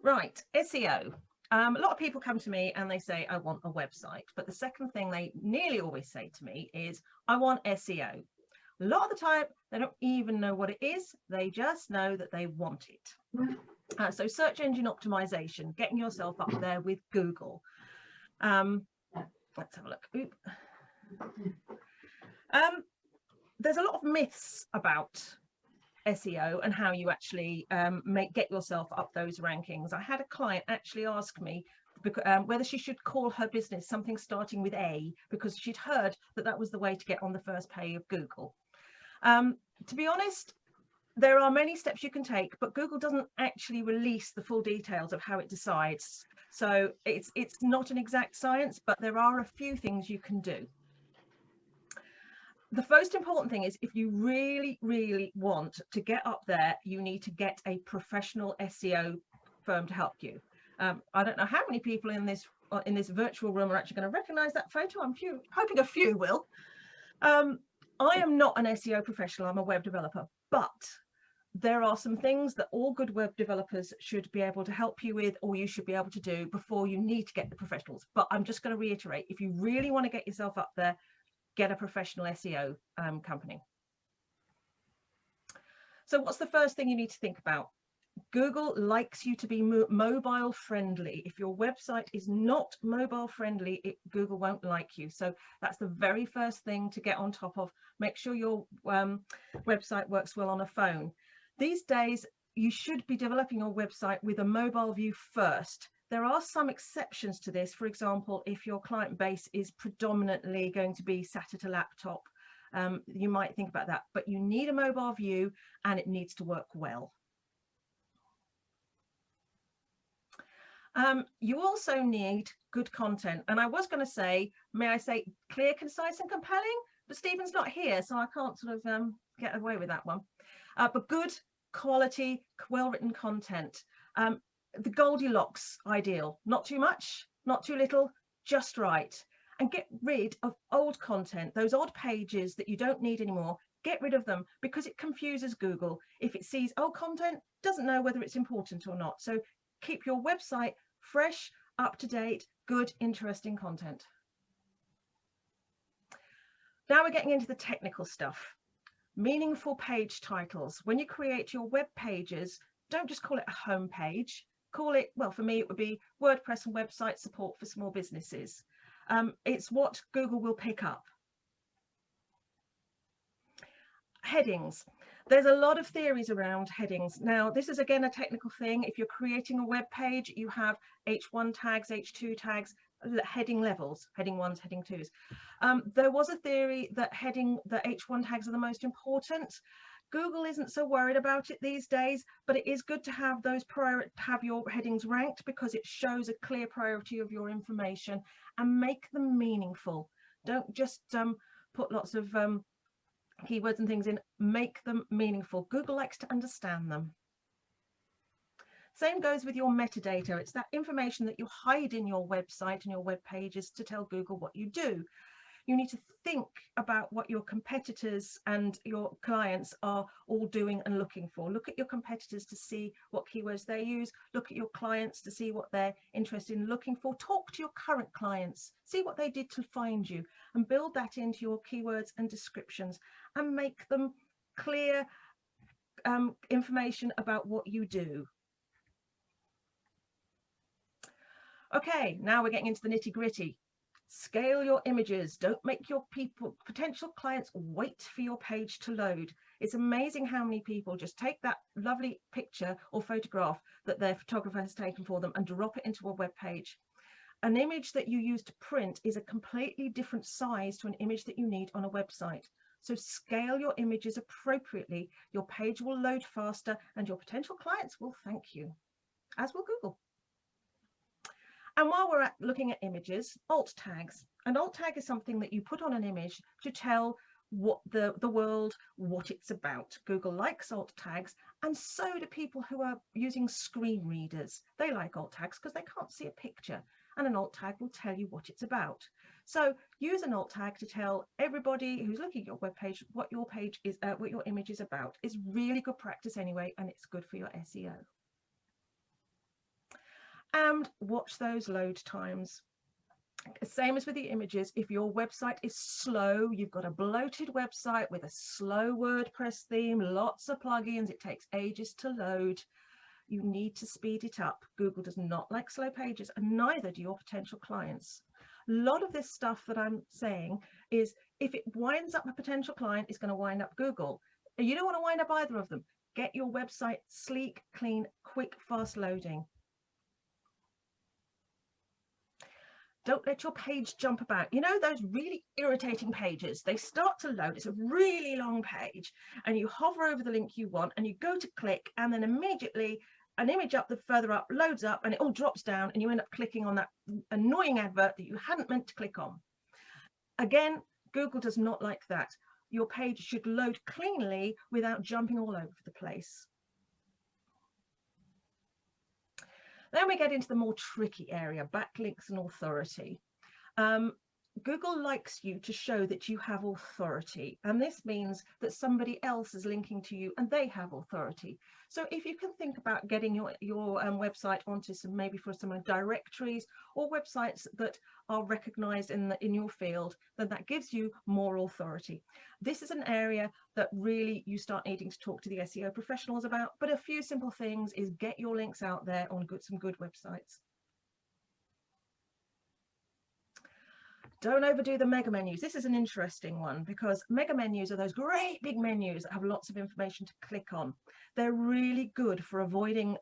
Right, SEO. A lot of people come to me and they say, I want a website. But the second thing they nearly always say to me is, I want SEO. A lot of the time, they don't even know what it is. They just know that they want it. So search engine optimization, getting yourself up there with Google. Let's have a look. There's a lot of myths about SEO and how you actually get yourself up those rankings. I had a client actually ask me whether she should call her business something starting with A, because she'd heard that that was the way to get on the first page of Google. To be honest, there are many steps you can take, but Google doesn't actually release the full details of how it decides. So it's not an exact science, but there are a few things you can do. The most important thing is, if you really, really want to get up there, you need to get a professional SEO firm to help you. I don't know how many people in this virtual room are actually going to recognize that photo. I'm hoping a few will. I am not an SEO professional. I'm a web developer, but there are some things that all good web developers should be able to help you with, or you should be able to do before you need to get the professionals. But I'm just going to reiterate, if you really want to get yourself up there, get a professional SEO company. So what's the first thing you need to think about? Google likes you to be mobile friendly. If your website is not mobile friendly, Google won't like you. So that's the very first thing to get on top of. Make sure your website works well on a phone. These days, you should be developing your website with a mobile view first. There are some exceptions to this. For example, if your client base is predominantly going to be sat at a laptop, you might think about that, but you need a mobile view and it needs to work well. You also need good content. And I was going to say, may I say clear, concise and compelling? But Stephen's not here, so I can't sort of get away with that one. But good quality, well-written content. The Goldilocks ideal, not too much, not too little, just right. And get rid of old content, those odd pages that you don't need anymore. Get rid of them, because it confuses Google. If it sees old content, doesn't know whether it's important or not. So keep your website fresh, up to date, good, interesting content. Now we're getting into the technical stuff. Meaningful page titles. When you create your web pages, don't just call it a home page. Call it, well, for me, it would be WordPress and website support for small businesses. It's what Google will pick up. Headings. There's a lot of theories around headings. Now, this is again a technical thing. If you're creating a web page, you have H1 tags, H2 tags, heading levels, heading 1s, heading 2s. There was a theory that the H1 tags are the most important. Google isn't so worried about it these days, but it is good to have have your headings ranked, because it shows a clear priority of your information, and make them meaningful. Don't just put lots of keywords and things in. Make them meaningful. Google likes to understand them. Same goes with your metadata. It's that information that you hide in your website and your web pages to tell Google what you do. You need to think about what your competitors and your clients are all doing and looking for. Look at your competitors to see what keywords they use. Look at your clients to see what they're interested in looking for. Talk to your current clients, see what they did to find you, and build that into your keywords and descriptions, and make them clear information about what you do. Okay, now we're getting into the nitty-gritty. Scale your images. Don't make your potential clients wait for your page to load. It's amazing how many people just take that lovely picture or photograph that their photographer has taken for them and drop it into a web page. An image that you use to print is a completely different size to an image that you need on a website. So scale your images appropriately. Your page will load faster and your potential clients will thank you, as will Google. And while we're looking at images, alt tags. An alt tag is something that you put on an image to tell what the world what it's about. Google likes alt tags, and so do people who are using screen readers. They like alt tags because they can't see a picture, and an alt tag will tell you what it's about. So use an alt tag to tell everybody who's looking at your web page what your page is, what your image is about. It's really good practice anyway, and it's good for your SEO. and watch those load times. Same as with the images. If your website is slow, you've got a bloated website with a slow WordPress theme, lots of plugins, it takes ages to load, you need to speed it up. Google does not like slow pages, and neither do your potential clients. A lot of this stuff that I'm saying is, if it winds up a potential client, it's going to wind up Google. You don't want to wind up either of them. Get your website sleek, clean, quick, fast loading. Don't let your page jump about. You know, those really irritating pages, they start to load, it's a really long page, and you hover over the link you want and you go to click, and then immediately an image up the further up loads up and it all drops down and you end up clicking on that annoying advert that you hadn't meant to click on. Again, Google does not like that. Your page should load cleanly without jumping all over the place. Then we get into the more tricky area, backlinks and authority. Google likes you to show that you have authority, and this means that somebody else is linking to you and they have authority. So if you can think about getting your website onto maybe for some directories or websites that are recognized in your field, then that gives you more authority. This is an area that really you start needing to talk to the SEO professionals about, but a few simple things is get your links out there on some good websites. Don't overdo the mega menus. This is an interesting one, because mega menus are those great big menus that have lots of information to click on. They're really good for avoiding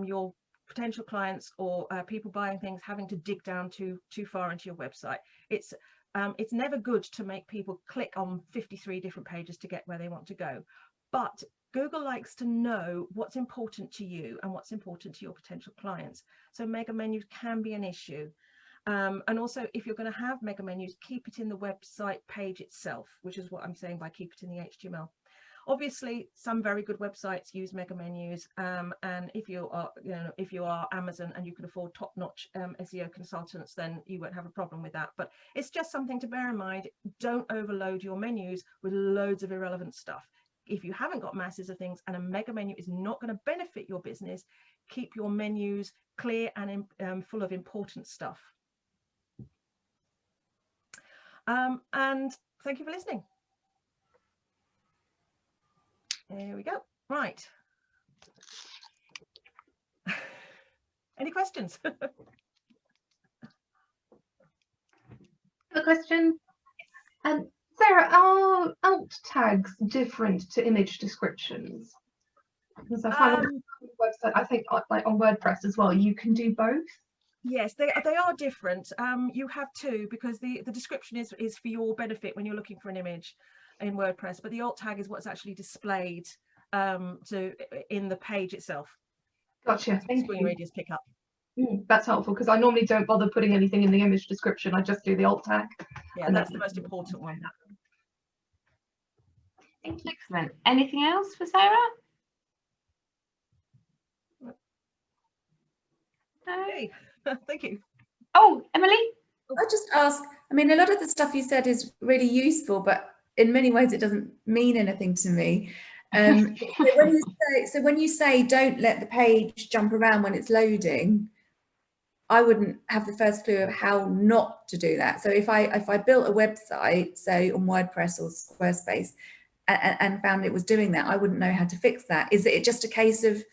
your potential clients or people buying things having to dig down too far into your website. It's never good to make people click on 53 different pages to get where they want to go. But Google likes to know what's important to you and what's important to your potential clients. So mega menus can be an issue. And also, if you're going to have mega menus, keep it in the website page itself, which is what I'm saying by keep it in the HTML. Obviously, some very good websites use mega menus, and if you are Amazon and you can afford top-notch SEO consultants, then you won't have a problem with that. But it's just something to bear in mind. Don't overload your menus with loads of irrelevant stuff. If you haven't got masses of things and a mega menu is not going to benefit your business, keep your menus clear and full of important stuff. And thank you for listening. There we go. Right. Any questions? The question. Sarah, are alt tags different to image descriptions? Because I find on the website, I think like on WordPress as well, you can do both. Yes, they are different. You have two, because the description is for your benefit when you're looking for an image in WordPress, but the alt tag is what's actually displayed in the page itself. Gotcha. Thank Screen you. readers pick up. That's helpful, because I normally don't bother putting anything in the image description. I just do the alt tag. Yeah, and that's the most important one. Thank you. Excellent. Anything else for Sarah? Okay. Thank you. Oh, Emily? I just ask, I mean, a lot of the stuff you said is really useful, but in many ways it doesn't mean anything to me. So when you say don't let the page jump around when it's loading, I wouldn't have the first clue of how not to do that. So if I built a website, say on WordPress or Squarespace, and found it was doing that, I wouldn't know how to fix that. Is it just a case of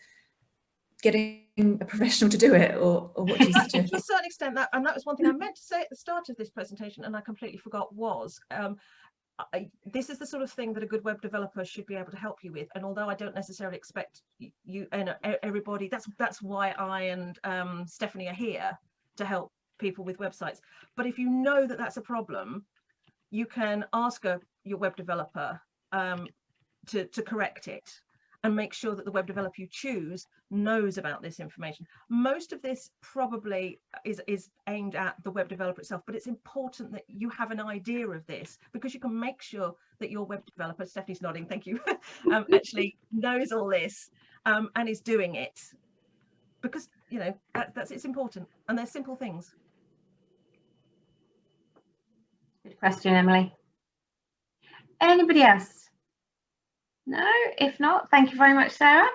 getting a professional to do it, or what do you suggest? To a certain extent, that was one thing I meant to say at the start of this presentation and I completely forgot, was this is the sort of thing that a good web developer should be able to help you with. And although I don't necessarily expect you and everybody, that's why I and Stephanie are here, to help people with websites. But if you know that that's a problem, you can ask your web developer to correct it, and make sure that the web developer you choose knows about this information. Most of this probably is aimed at the web developer itself, but it's important that you have an idea of this, because you can make sure that your web developer, Stephanie's nodding, thank you, actually knows all this and is doing it, because you know it's important, and they're simple things. Good question, Emily. Anybody else? No, if not, thank you very much, Sarah.